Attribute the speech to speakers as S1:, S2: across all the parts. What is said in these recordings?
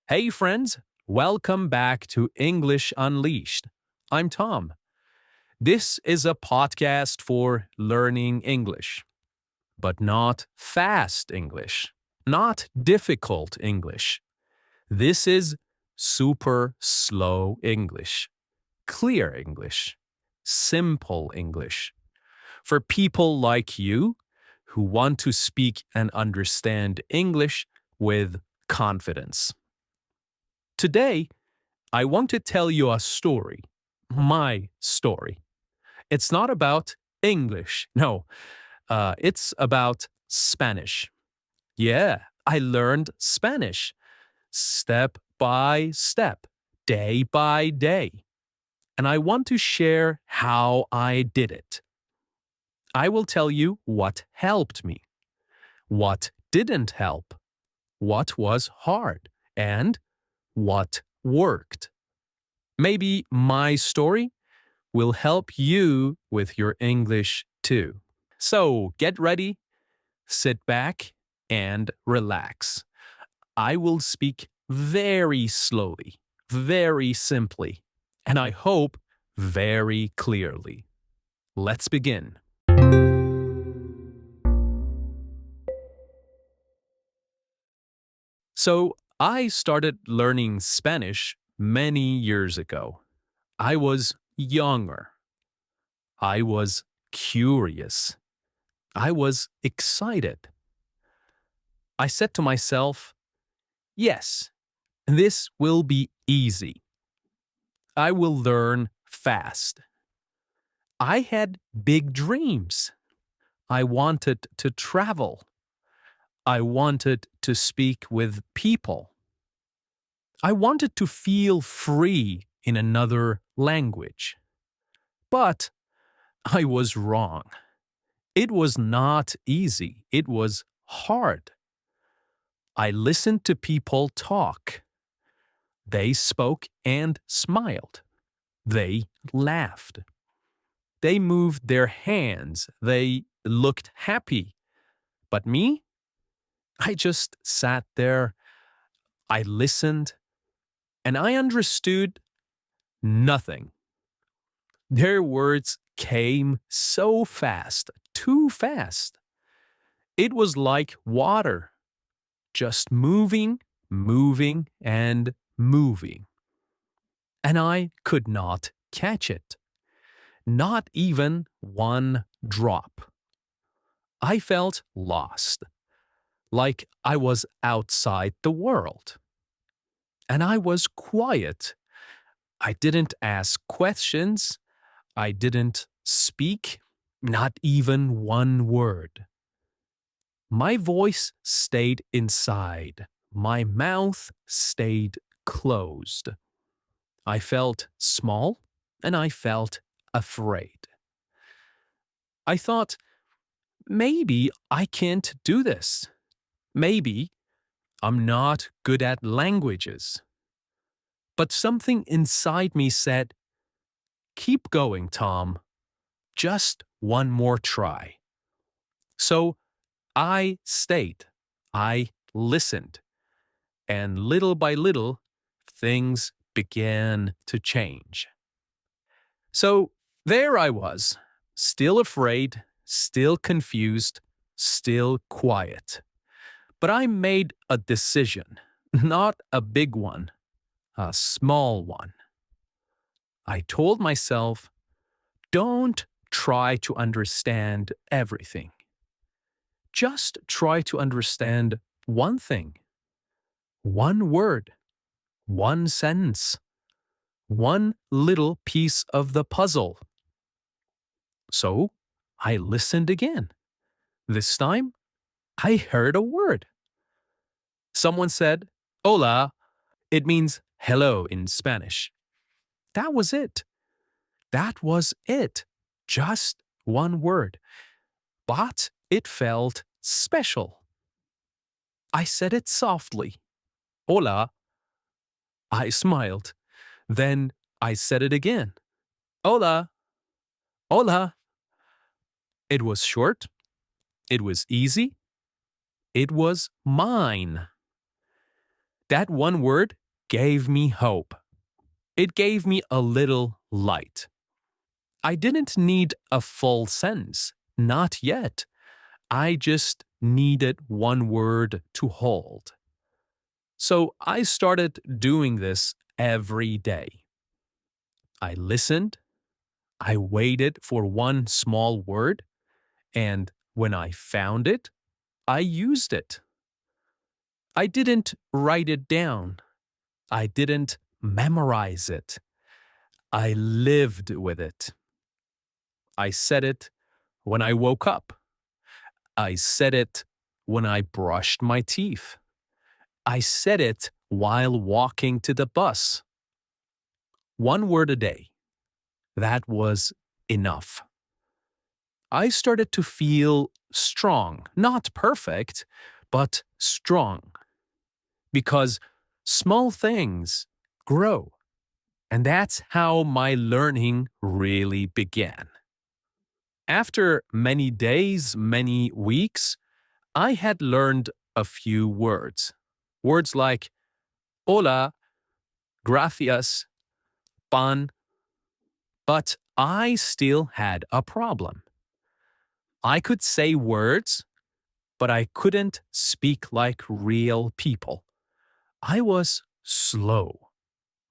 S1: Hey, friends, welcome back to English Unleashed. I'm Tom. This is a podcast for learning English, but not fast English, not difficult English. This is super slow English, clear English, simple English. For people like you who want to speak and understand English with confidence. Today, I want to tell you a story. My story. It's not about English. No, it's about Spanish. Yeah, I learned Spanish step by step, day by day. And I want to share how I did it. I will tell you what helped me, what didn't help, what was hard, and what worked. Maybe my story will help you with your English too. So get ready, sit back, and relax. I will speak very slowly, very simply, and I hope very clearly. Let's begin. So, I started learning Spanish many years ago. I was younger. I was curious. I was excited. I said to myself, yes, this will be easy. I will learn fast. I had big dreams. I wanted to travel. I wanted to speak with people. I wanted to feel free in another language. But I was wrong. It was not easy. It was hard. I listened to people talk. They spoke and smiled. They laughed. They moved their hands. They looked happy. But me? I just sat there. I listened. And I understood nothing. Their words came so fast, too fast. It was like water, just moving, moving, and moving. And I could not catch it. Not even one drop. I felt lost, like I was outside the world. And I was quiet. I didn't ask questions. I didn't speak, not even one word. My voice stayed inside. My mouth stayed closed. I felt small and I felt afraid. I thought, maybe I can't do this. Maybe I'm not good at languages. But something inside me said, keep going, Tom. Just one more try. So I stayed. I listened. And little by little, things began to change. So there I was, still afraid, still confused, still quiet. But I made a decision, not a big one, a small one. I told myself, don't try to understand everything. Just try to understand one thing, one word, one sentence, one little piece of the puzzle. So I listened again. This time, I heard a word. Someone said, hola. It means hello in Spanish. That was it. That was it. Just one word. But it felt special. I said it softly. Hola. I smiled. Then I said it again. Hola. Hola. It was short. It was easy. It was mine. That one word gave me hope. It gave me a little light. I didn't need a full sentence, not yet. I just needed one word to hold. So I started doing this every day. I listened, I waited for one small word, and when I found it, I used it. I didn't write it down. I didn't memorize it. I lived with it. I said it when I woke up. I said it when I brushed my teeth. I said it while walking to the bus. One word a day. That was enough. I started to feel strong, not perfect, but strong. Because small things grow. And that's how my learning really began. After many days, many weeks, I had learned a few words. Words like hola, gracias, pan. But I still had a problem. I could say words, but I couldn't speak like real people. I was slow.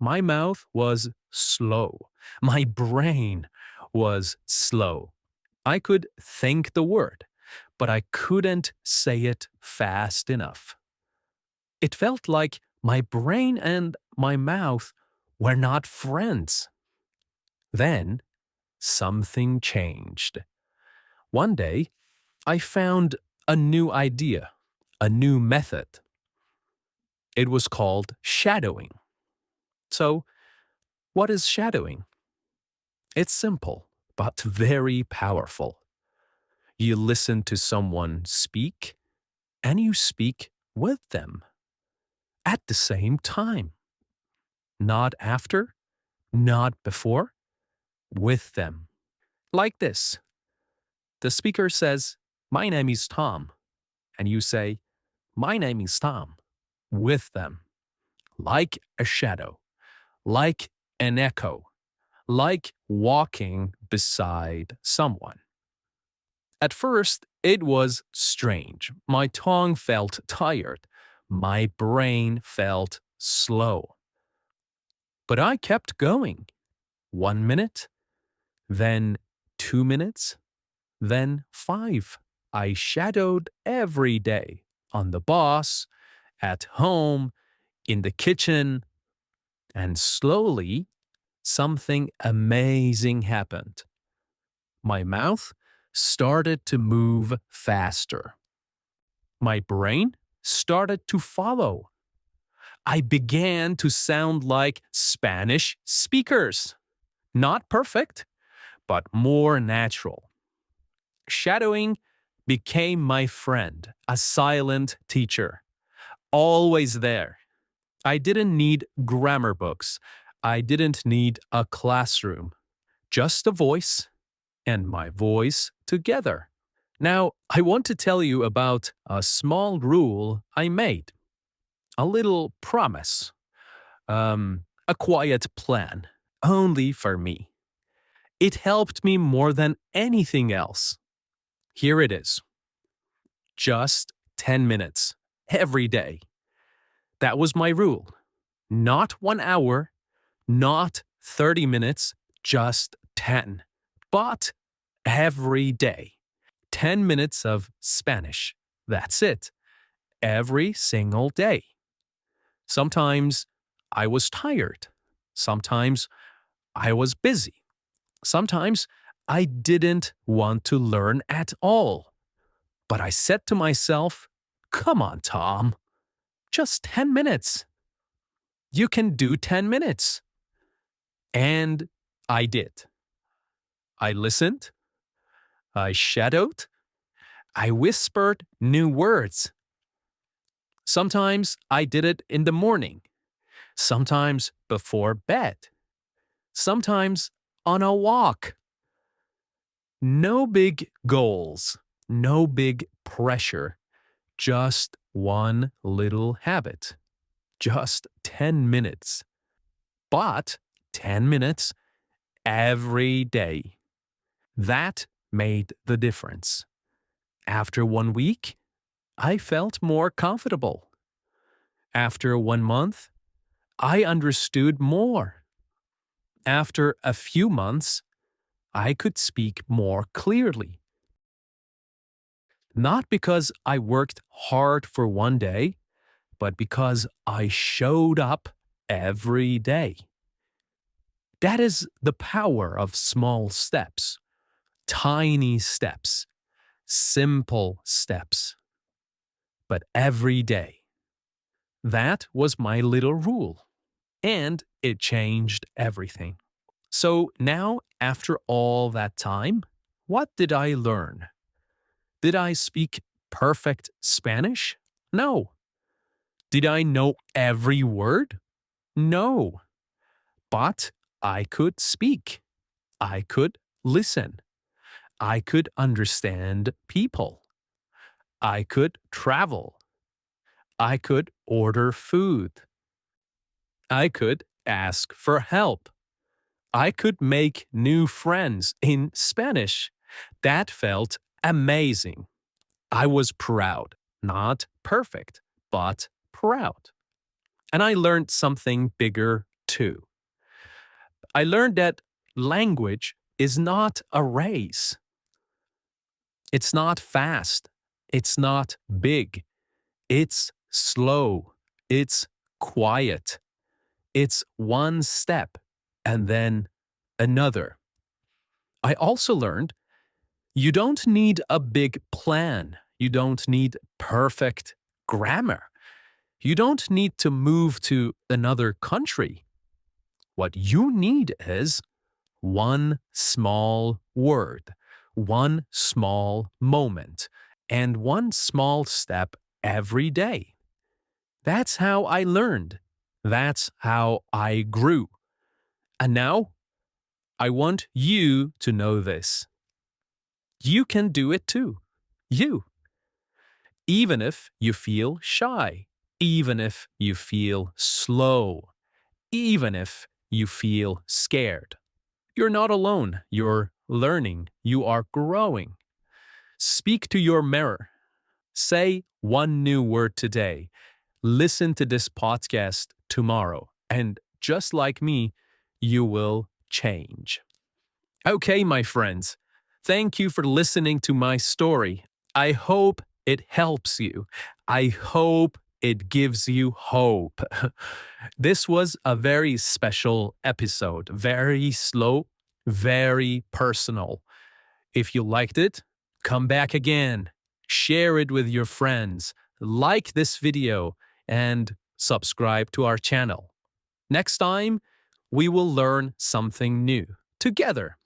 S1: My mouth was slow. My brain was slow. I could think the word, but I couldn't say it fast enough. It felt like my brain and my mouth were not friends. Then something changed. One day, I found a new idea, a new method. It was called shadowing. So, what is shadowing? It's simple, but very powerful. You listen to someone speak, and you speak with them at the same time. Not after, not before, with them. Like this. The speaker says, "My name is Tom," and you say, "My name is Tom," with them. Like a shadow, like an echo, like walking beside someone. At first, it was strange. My tongue felt tired. My brain felt slow. But I kept going. 1 minute, then 2 minutes, then 5. I shadowed every day on the bus, at home, in the kitchen, and slowly something amazing happened. My mouth started to move faster. My brain started to follow. I began to sound like Spanish speakers. Not perfect, but more natural. Shadowing became my friend, a silent teacher, always there. I didn't need grammar books. I didn't need a classroom. Just a voice and my voice together. Now, I want to tell you about a small rule I made, a little promise, a quiet plan, only for me. It helped me more than anything else. Here it is. Just 10 minutes every day. That was my rule. Not 1 hour, not 30 minutes, just 10. But every day. 10 minutes of Spanish. That's it. Every single day. Sometimes I was tired. Sometimes I was busy. Sometimes I didn't want to learn at all. But I said to myself, "Come on, Tom. Just 10 minutes. You can do 10 minutes." And I did. I listened. I shadowed. I whispered new words. Sometimes I did it in the morning. Sometimes before bed. Sometimes on a walk. No big goals. No big pressure. Just one little habit. just 10 minutes. But 10 minutes every day. That made the difference. After 1 week, I felt more comfortable. After 1 month, I understood more. After a few months, I could speak more clearly. Not because I worked hard for one day, but because I showed up every day. That is the power of small steps, tiny steps, simple steps, but every day. That was my little rule, and it changed everything. So now, after all that time, what did I learn? Did I speak perfect Spanish? No. Did I know every word? No. But I could speak. I could listen. I could understand people. I could travel. I could order food. I could ask for help. I could make new friends in Spanish. That felt amazing. I was proud. Not perfect, but proud. And I learned something bigger too. I learned that language is not a race. It's not fast. It's not big. It's slow. It's quiet. It's one step and then another. I also learned you don't need a big plan. You don't need perfect grammar. You don't need to move to another country. What you need is one small word, one small moment, and one small step every day. That's how I learned. That's how I grew. And now, I want you to know this. You can do it too. You. Even if you feel shy, even if you feel slow, even if you feel scared. You're not alone. You're learning. You are growing. Speak to your mirror. Say one new word today. Listen to this podcast tomorrow. And just like me, you will change. Okay, my friends. Thank you for listening to my story. I hope it helps you. I hope it gives you hope. This was a very special episode, very slow, very personal. If you liked it, come back again. Share it with your friends. Like this video and subscribe to our channel. Next time, we will learn something new together.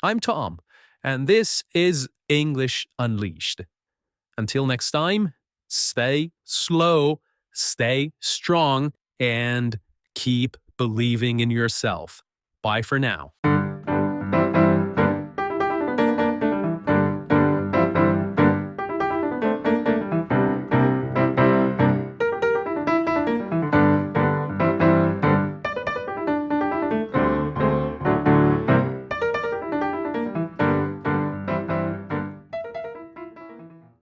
S1: I'm Tom, and this is English Unleashed. Until next time, stay slow, stay strong, and keep believing in yourself. Bye for now.